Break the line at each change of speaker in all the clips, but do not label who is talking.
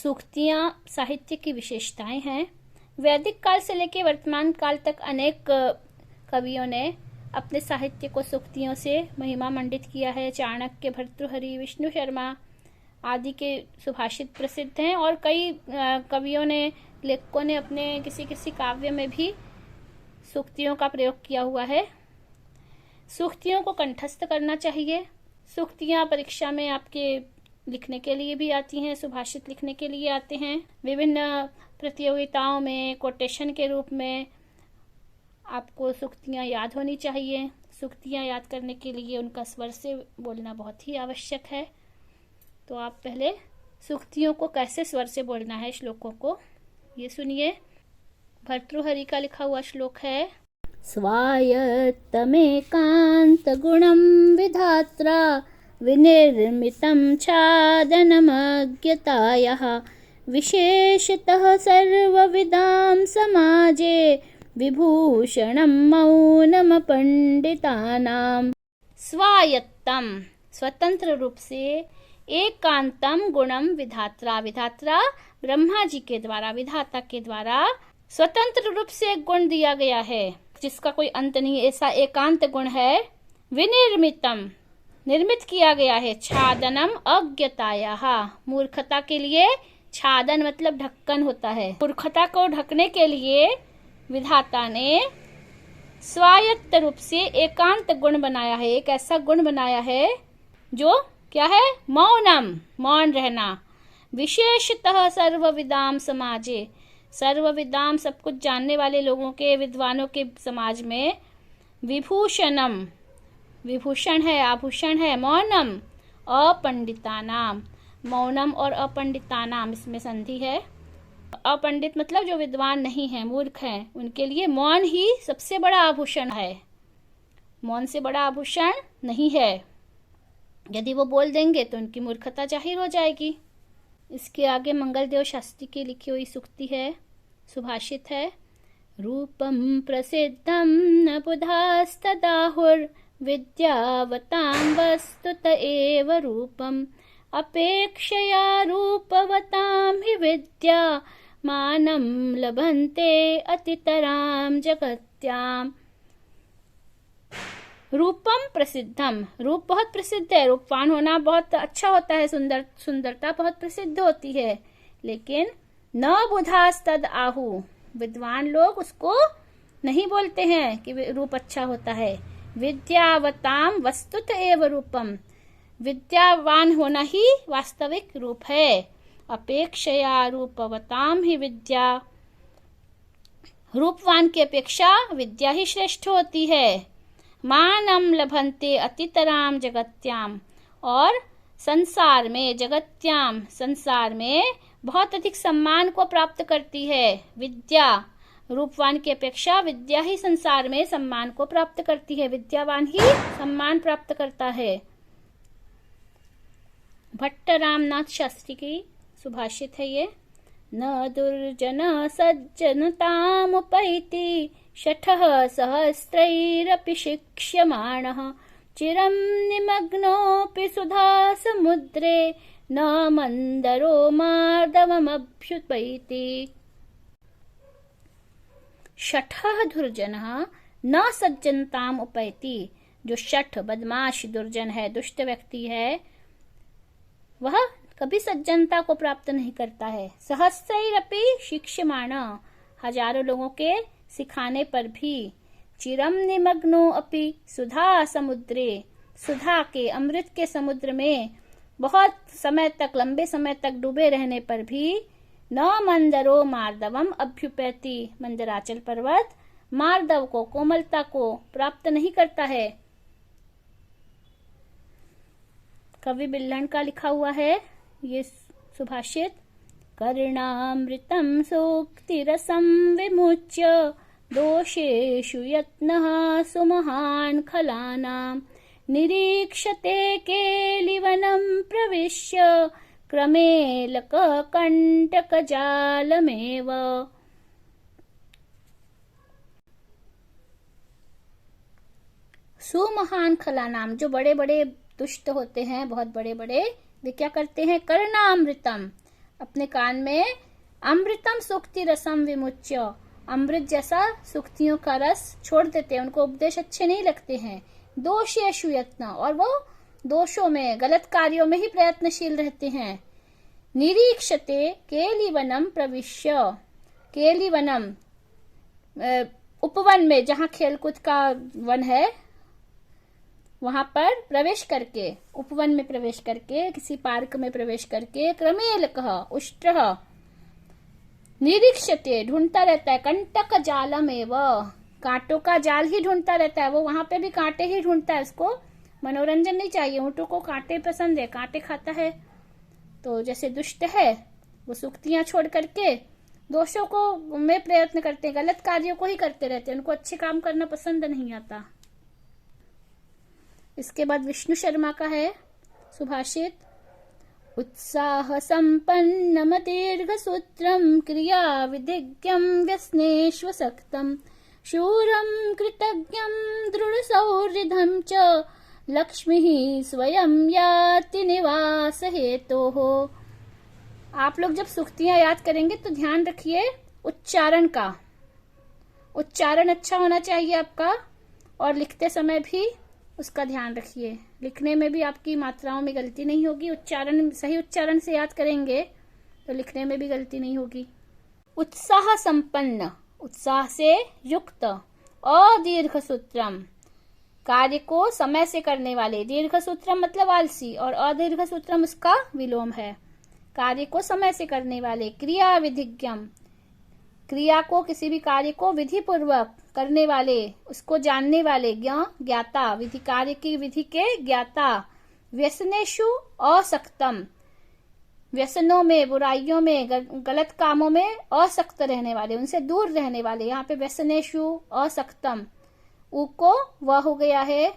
सूक्तियाँ साहित्य की विशेषताएं हैं। वैदिक काल से लेकर वर्तमान काल तक अनेक कवियों ने अपने साहित्य को सूक्तियों से महिमा मंडित किया है। चाणक्य, भर्तृहरि, विष्णु शर्मा आदि के सुभाषित प्रसिद्ध हैं और कई कवियों ने, लेखकों ने अपने किसी किसी काव्य में भी सूक्तियों का प्रयोग किया हुआ है। सूक्तियों को कंठस्थ करना चाहिए। सूक्तियाँ परीक्षा में आपके लिखने के लिए भी आती हैं, सुभाषित लिखने के लिए आते हैं। विभिन्न प्रतियोगिताओं में कोटेशन के रूप में आपको सूक्तियाँ याद होनी चाहिए। सूक्तियाँ याद करने के लिए उनका स्वर से बोलना बहुत ही आवश्यक है। तो आप पहले सूक्तियों को कैसे स्वर से बोलना है, श्लोकों को, ये सुनिए। भर्तृहरि का लिखा हुआ श्लोक है। स्वायत्तमेकांत गुणं विधात्रा विनिर्मितं छादनमज्ञतायः विशेषतः सर्वविदां समाजे विभूषणं मौनमपण्डितानां। स्वायत्तम, स्वतंत्र रूप से, एकांतम गुणम विधात्रा, विधात्रा ब्रह्मा जी के द्वारा, विधाता के द्वारा स्वतंत्र रूप से एक गुण दिया गया है जिसका कोई अंत नहीं, ऐसा एकांत गुण है। विनिर्मितम, निर्मित किया गया है। छादनम अज्ञतायाः, मूर्खता के लिए छादन मतलब ढक्कन होता है। मूर्खता को ढकने के लिए विधाता ने स्वायत्त रूप से एकांत गुण बनाया है। एक ऐसा गुण बनाया है जो क्या है? मौनम, मौन रहना। विशेषतः सर्वविदाम समाजे, सर्वविदाम सब कुछ जानने वाले लोगों के, विद्वानों के समाज में। विभूषणम, विभूषण है, आभूषण है। मौनम, अपंडितानाम, मौनम और अपंडितानाम इसमें संधि है। अपंडित मतलब जो विद्वान नहीं है, मूर्ख है, उनके लिए मौन ही सबसे बड़ा आभूषण है। मौन से बड़ा आभूषण नहीं है। यदि वो बोल देंगे तो उनकी मूर्खता जाहिर हो जाएगी। इसके आगे मंगलदेव शास्त्री की लिखी हुई सूक्ति है, सुभाषित है। रूपम प्रसिद्धम न बुधास्तदाहुर विद्यावतां वस्तुत एव रूपम अपेक्षया रूपवतां हि विद्या मानं लभन्ते अतितरां जगत्याम्। रूपम प्रसिद्धम, रूप बहुत प्रसिद्ध है। रूपवान होना बहुत अच्छा होता है, सुंदरता बहुत प्रसिद्ध होती है। लेकिन न बुधास्तद आहु, विद्वान लोग उसको नहीं बोलते हैं कि रूप अच्छा होता है। विद्यावताम वस्तुत एव रूपम, विद्यावान होना ही वास्तविक रूप है। अपेक्षया रूपवताम ही विद्या, रूपवान की अपेक्षा विद्या ही श्रेष्ठ होती है। मानम लभन्ते अतितराम जगत्याम, और संसार में, जगत्याम संसार में बहुत अधिक सम्मान को प्राप्त करती है विद्या। रूपवान की अपेक्षा विद्या ही संसार में सम्मान को प्राप्त करती है। विद्यावान ही सम्मान प्राप्त करता है। भट्ट रामनाथ शास्त्री की सुभाषित है ये। न दुर्जन सज्जनतामुपैति शठः सहस्रैरपि शिक्ष्यमाणः चिरं निमग्नोऽपि सुधा समुद्रे न मंदरो मार्दवमभ्युपैति। शठः दुर्जनः न सज्जनताम उपैति, जो शठ, बदमाश, दुर्जन है, दुष्ट व्यक्ति है, वह कभी सज्जनता को प्राप्त नहीं करता है। सहस्रैरपि शिक्ष्यमाण, हजारों लोगों के सिखाने पर भी। चिरम निमग्नो अपि सुधा समुद्रे, सुधा के, अमृत के समुद्र में बहुत समय तक, लंबे समय तक डूबे रहने पर भी न मंदरो मार्दवम अभ्युपैति, मंदराचल पर्वत मार्दव को, कोमलता को प्राप्त नहीं करता है। कवि बिल्हण का लिखा हुआ है ये सुभाषित। कर्णामृतं सूक्तिरसं विमुच्य दोषेषु यत्नः सुमहान् खलानां निरीक्षते केलिवनं प्रविश्य क्रमेलककण्टकजालमेव। सुमहान खलानाम, जो बड़े बड़े दुष्ट होते हैं, बहुत बड़े बड़े, वे क्या करते हैं? कर्णामृतम, अपने कान में अमृतम सुक्ति रसम विमुच्य, अमृत जैसा सुक्तियों का रस छोड़ देते हैं, उनको उपदेश अच्छे नहीं लगते हैं। दोषेषु यत्न, और वो दोषों में, गलत कार्यों में ही प्रयत्नशील रहते हैं। निरीक्षते केलिवनम प्रविश्य, केलिवनम उपवन में, जहाँ खेलकूद का वन है वहां पर प्रवेश करके, उपवन में प्रवेश करके, किसी पार्क में प्रवेश करके, क्रमेलकः उष्ट्रः निरीक्षते, ढूंढता रहता है, कंटक जालमेव, कांटों का जाल ही ढूंढता रहता है। वो वहां पे भी कांटे ही ढूंढता है, उसको मनोरंजन नहीं चाहिए। ऊँटों को कांटे पसंद है, कांटे खाता है। तो जैसे दुष्ट है वो सुक्तियां छोड़ करके दोषों को में प्रयत्न करते हैं, गलत कार्यों को ही करते रहते हैं, उनको अच्छे काम करना पसंद नहीं आता। इसके बाद विष्णु शर्मा का है सुभाषित। उत्साह संपन्नम दीर्घ सूत्रम क्रिया विधिज्ञम व्यसनेष्वसक्तम शूरम कृतज्ञम दृढ़ सौहृदम च लक्ष्मी स्वयं याति निवास हेतोः। आप लोग जब सुक्तियां याद करेंगे तो ध्यान रखिए उच्चारण का, उच्चारण अच्छा होना चाहिए आपका, और लिखते समय भी उसका ध्यान रखिए। लिखने में भी आपकी मात्राओं में गलती नहीं होगी, उच्चारण सही उच्चारण से याद करेंगे तो लिखने में भी गलती नहीं होगी। उत्साह संपन्न, उत्साह से युक्त, अदीर्घ सूत्रम, कार्य को समय से करने वाले, दीर्घ सूत्रम मतलब आलसी, और अदीर्घ सूत्रम उसका विलोम है, कार्य को समय से करने वाले। क्रिया विधिज्ञम, क्रिया को, किसी भी कार्य को विधि पूर्वक करने वाले, उसको जानने वाले, ज्ञाता, विधि, कार्य की विधि के ज्ञाता। व्यसनेषु असक्तम, व्यसनों में, बुराइयों में, गलत कामों में असक्त रहने वाले, उनसे दूर रहने वाले। यहाँ पे व्यसनेषु असक्तम, उ को वह हो गया है,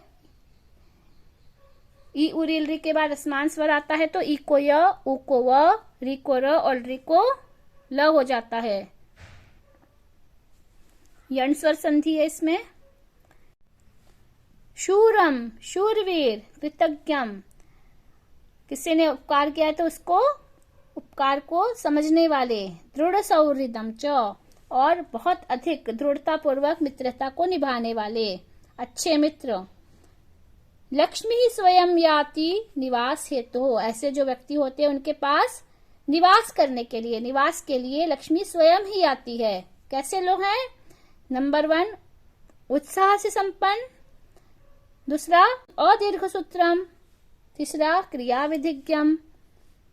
ई उरील री के बाद असमान स्वर आता है तो ई को य, उ को व, री को र और री को ल हो जाता है। यण स्वर संधि है इसमें। शूरम, शूरवीर, कृतज्ञम, किसी ने उपकार किया है तो उसको, उपकार को समझने वाले। दृढ़ सौहृदम च, और बहुत अधिक दृढ़ता पूर्वक मित्रता को निभाने वाले, अच्छे मित्र। लक्ष्मी स्वयं याति निवास हेतु, ऐसे जो व्यक्ति होते हैं उनके पास निवास करने के लिए, निवास के लिए लक्ष्मी स्वयं ही आती है। कैसे लोग हैं? नंबर 1 उत्साह से संपन्न, दूसरा अदीर्घ सूत्रम, तीसरा क्रिया विधिज्ञम,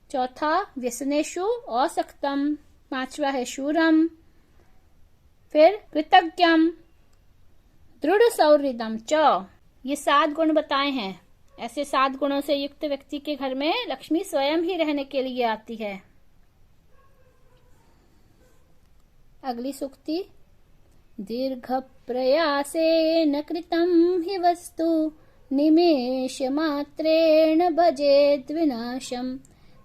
चौथा व्यसनेषु असक्तम, पांचवा है शूरम, फिर कृतज्ञम, दृढ़ सौहृदम च। ये 7 गुण बताए हैं। ऐसे 7 गुणों से युक्त व्यक्ति के घर में लक्ष्मी स्वयं ही रहने के लिए आती है। अगली सूक्ति। दीर्घ प्रयासेन कृतं हि वस्तु निमेष मात्रेण भजेद् विनाशम्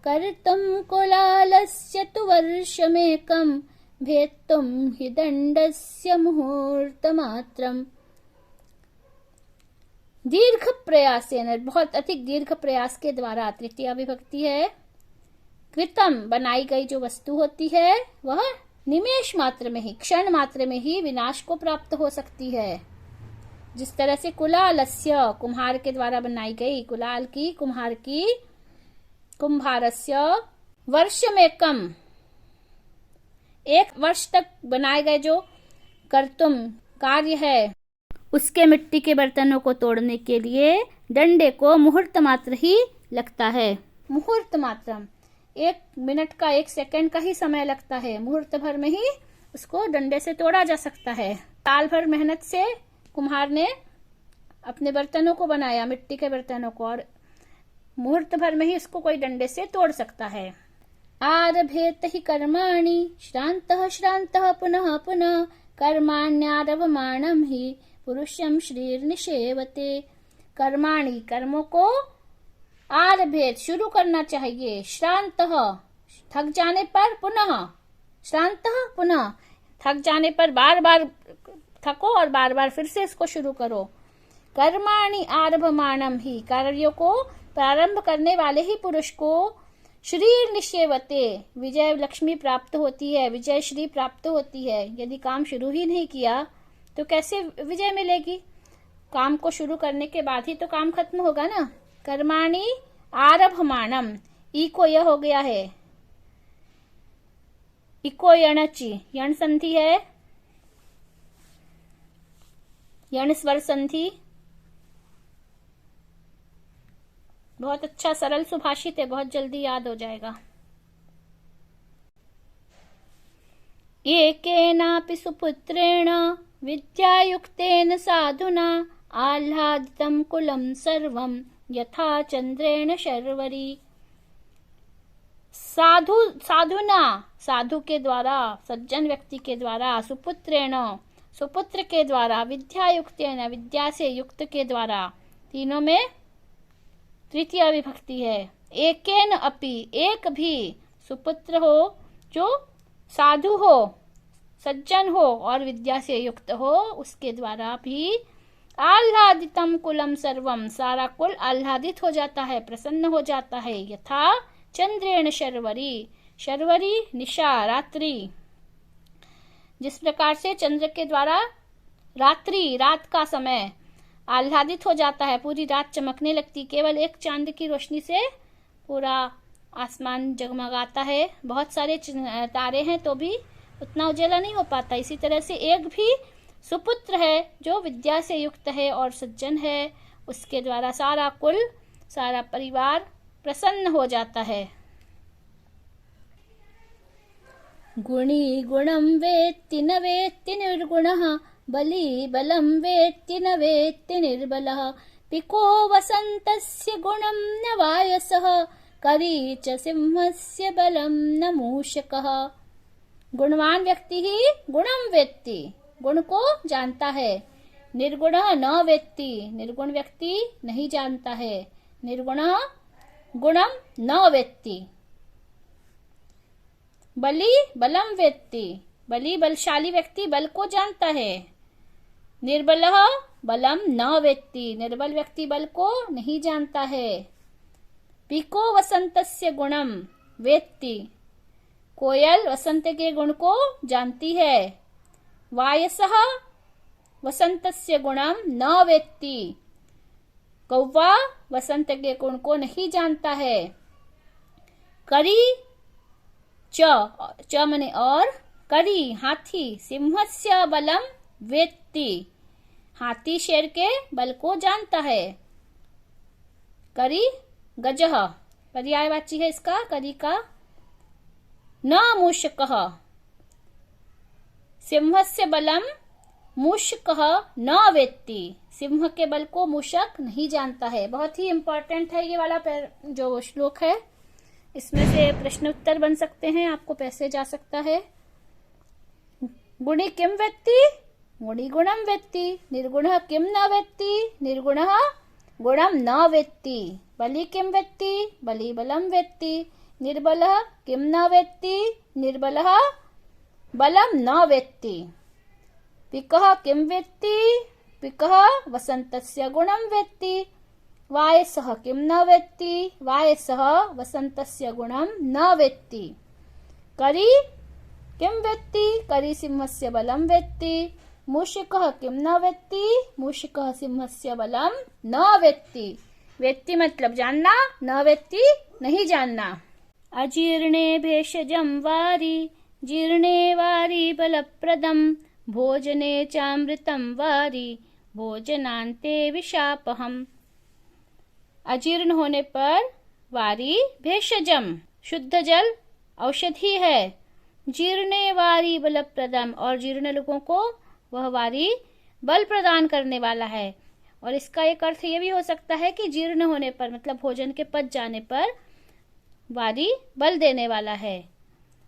कर्तुं कुलालस्य तु वर्षमेकं भेत्तुं हि दण्डस्य मुहूर्तमात्रम्। दीर्घ प्रयासेन, बहुत अधिक दीर्घ प्रयास के द्वारा, तृतीया विभक्ति है। कृतम, बनाई गई जो वस्तु होती है वह निमेष मात्र में ही, क्षण मात्र में ही विनाश को प्राप्त हो सकती है। जिस तरह से कुलालस्य, कुम्हार के द्वारा बनाई गई, कुलाल की, कुम्हार की, कुम्भारस्य वर्षमेकम, 1 वर्ष तक बनाए गए जो कर्तुम कार्य है, उसके मिट्टी के बर्तनों को तोड़ने के लिए डंडे को मुहूर्त मात्र ही लगता है। मुहूर्त मात्रम, 1 मिनट का, 1 सेकंड का ही समय लगता है। मुहूर्त भर में ही उसको डंडे से तोड़ा जा सकता है। साल भर मेहनत से कुम्हार ने अपने बर्तनों को बनाया, मिट्टी के बर्तनों को, और मुहूर्त भर में ही उसको कोई डंडे से तोड़ सकता है। आरभेत ही कर्माणि श्रान्तः श्रान्तः पुनः पुनः कर्माण्यारभमाणं ही पुरुषम श्रीर्निषेवते। कर्माणि, कर्मों को, आरभेत, शुरू करना चाहिए, श्रान्तः, थक जाने पर, पुनः, श्रान्तः पुनः, थक जाने पर बार बार थको और बार बार फिर से इसको शुरू करो। कर्माणि आरभमाणम ही, कार्यों को प्रारंभ करने वाले ही पुरुष को श्री निषेवते, विजय लक्ष्मी प्राप्त होती है, विजय श्री प्राप्त होती है। यदि काम शुरू ही नहीं किया तो कैसे विजय मिलेगी? काम को शुरू करने के बाद ही तो काम खत्म होगा ना। कर्माणि आरभमाणम, ई को यह हो गया है, इको यणचि, यण संधि है, यण स्वर संधि। बहुत अच्छा सरल सुभाषित है, बहुत जल्दी याद हो जाएगा। एकेनापि सुपुत्रेण विद्यायुक्तेन साधुना आह्लादितं कुलं सर्वं यथा चंद्रेण शर्वरी। साधुना, साधु के द्वारा, सज्जन व्यक्ति के द्वारा, सुपुत्रेण, सुपुत्र के द्वारा, विद्यायुक्तेन, विद्या से युक्त के द्वारा, तीनों में तृतीय विभक्ति है। एकेन अपि, एक भी, सुपुत्र हो जो साधु हो, सज्जन हो और विद्या से युक्त हो, उसके द्वारा भी आह्लादितम कुलम सर्वम, सारा कुल आह्लादित हो जाता है, प्रसन्न हो जाता है। यथा चंद्रेण शर्वरी, शर्वरी निशा, रात्रि, जिस प्रकार से चंद्र के द्वारा रात्रि, रात का समय आह्लादित हो जाता है, पूरी रात चमकने लगती, केवल एक चांद की रोशनी से पूरा आसमान जगमगाता है। बहुत सारे तारे हैं तो भी उतना उजाला नहीं हो पाता। इसी तरह से एक भी सुपुत्र है जो विद्या से युक्त है और सज्जन है, उसके द्वारा सारा कुल, सारा परिवार प्रसन्न हो जाता है। गुणी गुणं वेत्ति न वेत्ति निर्गुणः, बली बलं वेत्ति न वेत्ति निर्बलः, पिको वसन्तस्य गुणं न वायसः, करी च सिंहस्य बलं न मूषकः। गुणवान व्यक्ति ही गुणं वेत्ति, गुण को जानता है। निर्गुणः न वेत्ति, निर्गुण व्यक्ति नहीं जानता है। निर्गुणः गुणं न वेत्ति। बली बलम वेत्ति, बली बलशाली व्यक्ति बल को जानता है। निर्बलः बलम न वेत्ति, निर्बल व्यक्ति बल को नहीं जानता है। पिको वसंतस्य गुणम वेत्ति, कोयल वसंत के गुण को जानती है। वायसः वसंतस्य गुणम न वेत्ति, कौवा वसंत के गुण को नहीं जानता है। करी च मने और, करी हाथी, सिंहस्य बलम वेत्ति, हाथी शेर के बल को जानता है। करी गजः, पर्यायवाची है इसका, करी का। न मूषकः, सिंहस्य बलम मूषकः न वेत्ति, सिंह के बल को मूषक नहीं जानता है। बहुत ही इंपॉर्टेंट है ये वाला जो श्लोक है, इसमें से प्रश्न उत्तर बन सकते हैं, आपको पैसे जा सकता है। गुणी किम वेत्ति, गुणी गुणम वेत्ति, निर्गुणः किम न वेत्ति, निर्गुणः गुणम न वेत्ति, बली किम वेत्ति, बली बलम वेत्ति, निर्बलः किम न वेत्ति, निर्बलः बलम न वेत्ति। पिकः किम वेत्ति, पिकः वसन्तस्य गुणं वेत्ति, वायसः किं न वेत्ति, वायसः वसन्तस्य गुणं न वेत्ति। करी किं वेत्ति, करी सिंहस्य बलं वेत्ति, मूषकः किं न वेत्ति, मूषकः सिंहस्य बलं न वेत्ति। वेत्ति मतलब जानना, न वेत्ति नहीं जानना। अजीर्णे भेषजं वारि, जीर्णे वारि बलप्रदं, भोजने चामृतं वारि, भोजनान्ते विषापहम्। अजीर्ण होने पर वारी भेषजम, शुद्ध जल औषधि है। जीर्णे वारी बलप्रदम, और जीर्ण लोगों को वह वारी बल प्रदान करने वाला है। और इसका एक अर्थ ये भी हो सकता है कि जीर्ण होने पर मतलब भोजन के पच जाने पर वारी बल देने वाला है।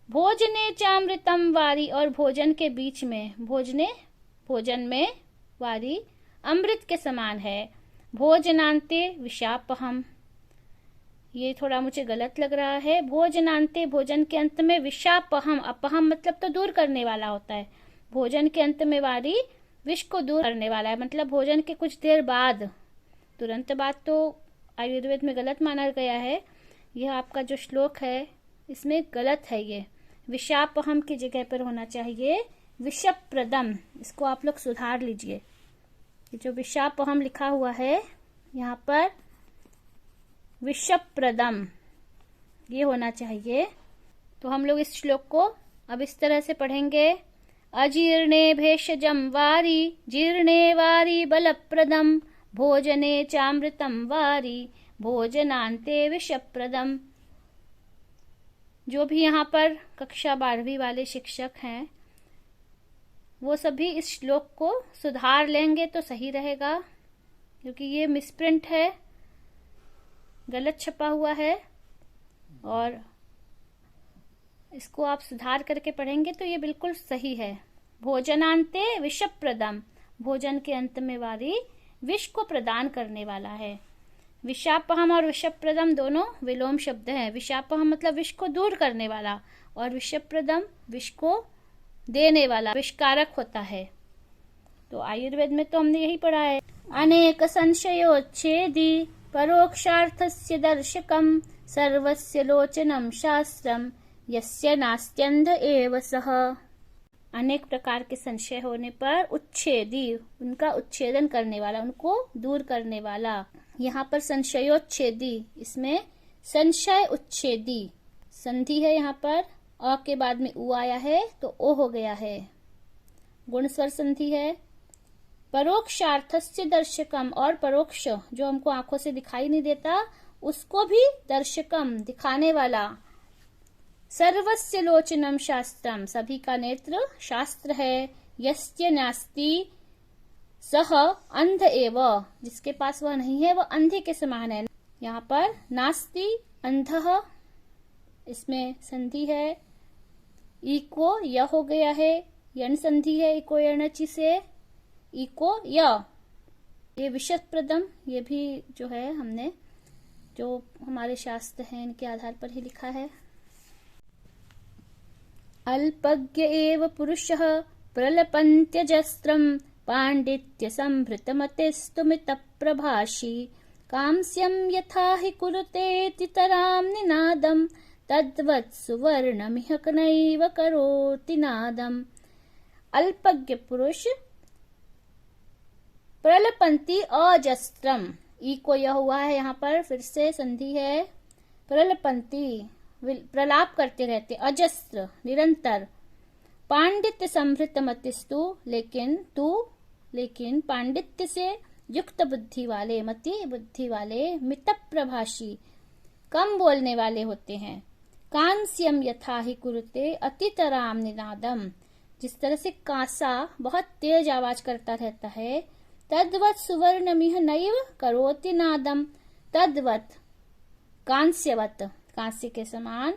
भोजने चामृतम वारी, और भोजन के बीच में, भोजन में वारी अमृत के समान है। भोजनांते विषापहम, ये थोड़ा मुझे गलत लग रहा है। भोजनांते, भोजन के अंत में, विषापहम, अपहम मतलब तो दूर करने वाला होता है। भोजन के अंत में वारी विष को दूर करने वाला है, मतलब भोजन के कुछ देर बाद, तुरंत बाद तो आयुर्वेद में गलत माना गया है यह आपका जो श्लोक है इसमें गलत है। ये विषापहम की जगह पर होना चाहिए विषप्रदम। इसको आप लोग सुधार लीजिए। ये जो विषापहम लिखा हुआ है यहाँ पर विषप्रदम ये होना चाहिए। तो हम लोग इस श्लोक को अब इस तरह से पढ़ेंगे। अजीर्णे भेषजम वारी जीर्णे वारी बलप्रदम भोजने चामृतम वारी भोजनांते विषप्रदम। जो भी यहाँ पर कक्षा 12वीं वाले शिक्षक हैं वो सभी इस श्लोक को सुधार लेंगे तो सही रहेगा, क्योंकि ये मिसप्रिंट है, गलत छपा हुआ है। और इसको आप सुधार करके पढ़ेंगे तो ये बिल्कुल सही है। भोजनांते विषप्रदम, भोजन के अंत में वारी विष को प्रदान करने वाला है। विषापहम और विषप्रदम दोनों विलोम शब्द हैं। विषापहम मतलब विष को दूर करने वाला और विषप्रदम विष को देने वाला, विषकारक होता है। तो आयुर्वेद में तो हमने यही पढ़ा है। अनेक संशयोच्छेदी परोक्षार्थस्य दर्शकम सर्वस्य लोचनम शास्त्रम यस्य नास्त्यंध एव सह। अनेक प्रकार के संशय होने पर उच्छेदी, उनका उच्छेदन करने वाला, उनको दूर करने वाला। यहाँ पर संशयोच्छेदी, इसमें संशय उच्छेदी संधि है। यहाँ पर अ के बाद में उ आया है तो ओ हो गया है, गुण स्वर संधि है। परोक्षार्थस्य दर्शकम, और परोक्ष जो हमको आंखों से दिखाई नहीं देता उसको भी दर्शकम दिखाने वाला। सर्वस्य लोचनम शास्त्रम, सभी का नेत्र शास्त्र है। यस्य नास्ति सह अंध एव, जिसके पास वह नहीं है वह अंधे के समान है। यहाँ पर नास्ति अंधः, इसमें संधि है। इको य हो गया है, यण संधि है इको यणचि से, इको य। ये विषप्रदम, ये भी जो है हमने जो हमारे शास्त्र हैं इनके आधार पर ही लिखा है। अल्पज्ञ एव पुरुषः प्रलपन्त्यजस्त्रं पाण्डित्य संभृतमतिस्तुमित प्रभाषी कांस्यं यथा हि कुरुते तरां निनादं तद्वत् सुवर्णमिह नैव करोति नादम्। अल्पज्ञ पुरुष प्रलपन्ति अजस्त्रम, ई को यह हुआ है, यहाँ पर फिर से संधि है। प्रलपन्ति प्रलाप करते रहते, अजस्त्र निरंतर। पांडित्य संभृत मतिस्तु, लेकिन पांडित्य से युक्त बुद्धि वाले, मति बुद्धि वाले, मित प्रभाषी कम बोलने वाले होते हैं। कांस्यम यथा ही कुरुते अतितराम निनादम, जिस तरह से कांसा बहुत तेज आवाज करता रहता है। तद्वत सुवर्णमिह नैव करोति नादम, तद्वत कांस्यवत, कांस्य के समान,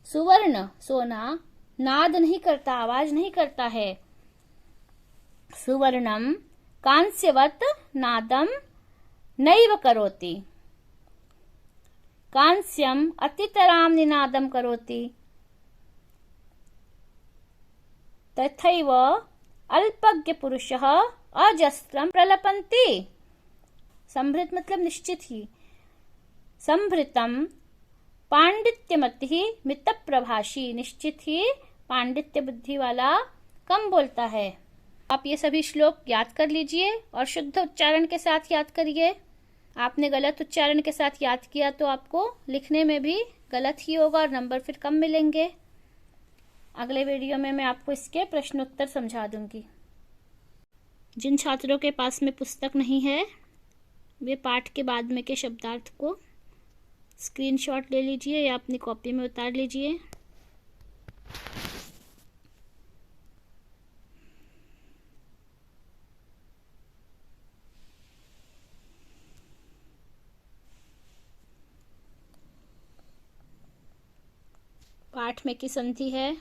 सुवर्ण सोना, नाद नहीं करता, आवाज नहीं करता है। सुवर्णम कांस्यवत नादम नैव करोति, कांस्यम अतितराम निनादम करोति। तथैव अल्पज्ञ पुरुषः अजस्त्रम प्रलपन्ति। संभृत मतलब निश्चित ही, संभृतम पांडित्यमति मित प्रभाषी, निश्चित ही पांडित्य बुद्धि वाला कम बोलता है। आप ये सभी श्लोक याद कर लीजिए और शुद्ध उच्चारण के साथ याद करिए। आपने गलत उच्चारण के साथ याद किया तो आपको लिखने में भी गलत ही होगा और नंबर फिर कम मिलेंगे। अगले वीडियो में मैं आपको इसके प्रश्नोत्तर समझा दूंगी। जिन छात्रों के पास में पुस्तक नहीं है वे पाठ के बाद में के शब्दार्थ को स्क्रीनशॉट ले लीजिए या अपनी कॉपी में उतार लीजिए। पाठ में की संधि है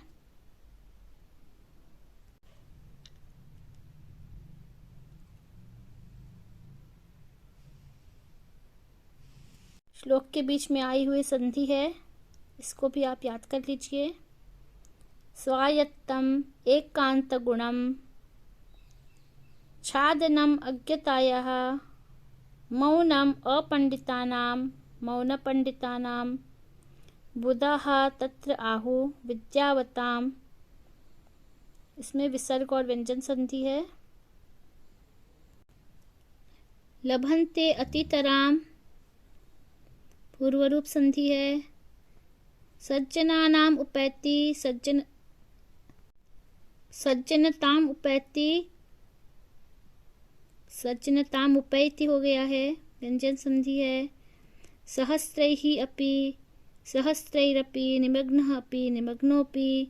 श्लोक के बीच में आई हुई संधि है, इसको भी आप याद कर लीजिए। स्वायत्तम एकांत गुणम छादनम अज्ञतायाः मौनम अपंडितानां मौन पंडितानां बुधाः तत्र आहु विद्यावताम, इसमें विसर्ग और व्यंजन संधि है। लभन्ते अतितराम, पूर्व रूप संधि है। सज्जनानाम उपैति, सज्जनताम उपैति, सज्जनताम उपैति हो गया है, व्यंजन संधि है। सहस्रैः अपि, सहस्रैरपि, निमग्नः अपि, निमग्नोऽपि।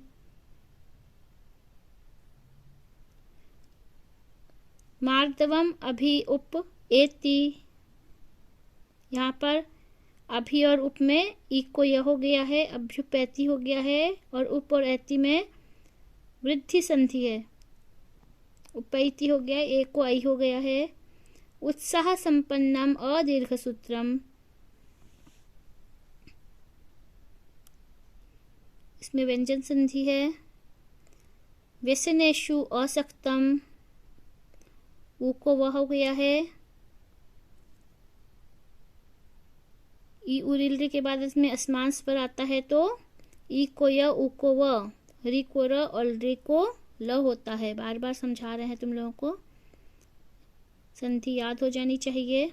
मार्दवम अभि उप एति, यहाँ पर अभि और उप में इको य हो गया है, अभ्युपैति हो गया है, और उप और ऐति में वृद्धि संधि है, उपैति हो गया, एक को आई हो गया है। उत्साह संपन्नम अदीर्घ सूत्रम, इसमें व्यंजन संधि है। व्यसनेषु असक्तम, ऊ को वह हो गया है। ई उरिल्री के बाद इसमें असमांस पर आता है तो ई को य, ऊ को व, री को र और री को ल होता है। बार बार समझा रहे हैं तुम लोगों को, संधि याद हो जानी चाहिए।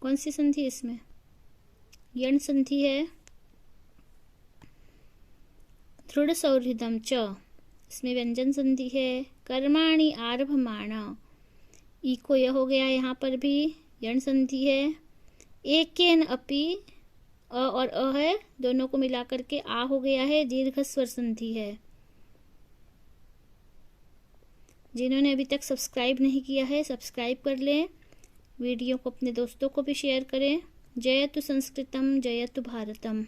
कौन सी संधि इसमें? यण संधि है। दृढ़ सौहृदम च, इसमें व्यंजन संधि है। कर्माणि आरभमाण, ई को य हो गया, यहाँ पर भी यण संधि है। एकेन अपि, अ और अ है, दोनों को मिलाकर के आ हो गया है, दीर्घ स्वर संधि है। जिन्होंने अभी तक सब्सक्राइब नहीं किया है सब्सक्राइब कर लें, वीडियो को अपने दोस्तों को भी शेयर करें। जयतु संस्कृतम जयतु भारतम।